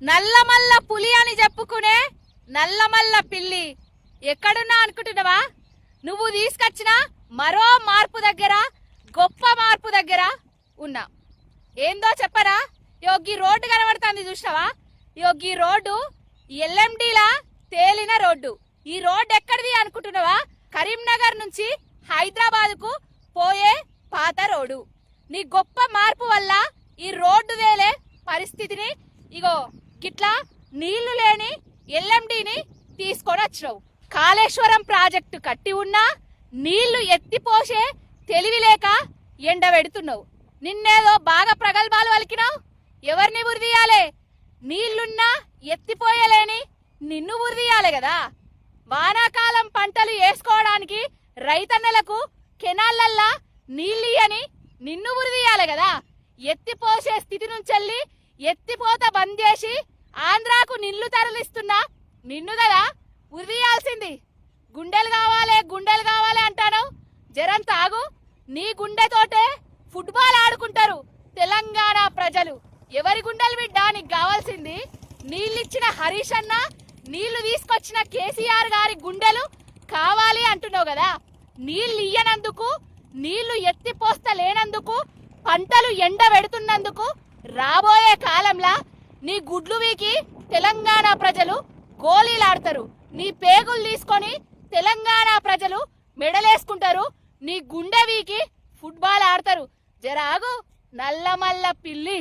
నల్లమల్ల పులి అని చెప్పుకునే నల్లమల్ల పిల్లి ఎక్కడున్నా అనుకుంటున్నావా? నువ్వు తీసుకొచ్చిన మరో మార్పు దగ్గర, గొప్ప మార్పు దగ్గర ఉన్నా. ఏందో చెప్పరా? యోగి రోడ్డు కనబడుతుంది చూసినావా? యోగి రోడ్డు ఎల్ఎండిలా తేలిన రోడ్డు. ఈ రోడ్డు ఎక్కడిది అనుకుంటున్నావా? కరీంనగర్ నుంచి హైదరాబాద్ కు పోయే పాత రోడ్డు. నీ గొప్ప మార్పు వల్ల ఈ రోడ్డు వేలే పరిస్థితిని ఇగో గిట్లా నీళ్లు లేని ఎల్ఎండిని తీసుకొని వచ్చినావు. కాళేశ్వరం ప్రాజెక్టు కట్టి ఉన్నా నీళ్లు ఎత్తిపోసే తెలివి లేక ఎండబెడుతున్నావు. నిన్నేదో బాగా ప్రగల్భాలు వలికినావు. ఎవరిని ఉరిదీయాలే? నీళ్లున్నా ఎత్తిపోయలేని నిన్ను ఉరిదీయాలే కదా. వానాకాలం పంటలు వేసుకోవడానికి రైతన్నలకు కెనాలల్లా నీళ్ళియని నిన్ను ఉరిదీయాలే కదా. ఎత్తిపోసే స్థితి నుంచెల్లి ఎత్తిపోత బంద్ చేసి ఆంధ్రాకు నిల్లు తరలిస్తున్నా నిన్ను కదా ఉరిదీయాల్సింది. గుండెలు కావాలి అంటాను. జరం తాగు. నీ గుండెతోటే ఫుట్బాల్ ఆడుకుంటారు తెలంగాణ ప్రజలు. ఎవరి గుండెలు బిడ్డ? నీకు కావాల్సింది నీళ్ళిచ్చిన హరీష్ అన్న, నీళ్లు తీసుకొచ్చిన కేసీఆర్ గారి గుండెలు కావాలి అంటున్నావు కదా. నీళ్ళు ఇయ్యనందుకు, నీళ్లు ఎత్తిపోస్తలేనందుకు, పంటలు ఎండబెడుతున్నందుకు రాబోయే కాలంలో నీ గుడ్లు వీకి తెలంగాణ ప్రజలు గోళీలాడతారు. నీ పేగులు తీసుకొని తెలంగాణ ప్రజలు మెడలేసుకుంటారు. నీ గుండె వీకి ఫుట్బాల్ ఆడతారు. జరాగు నల్లమల్ల పిల్లి.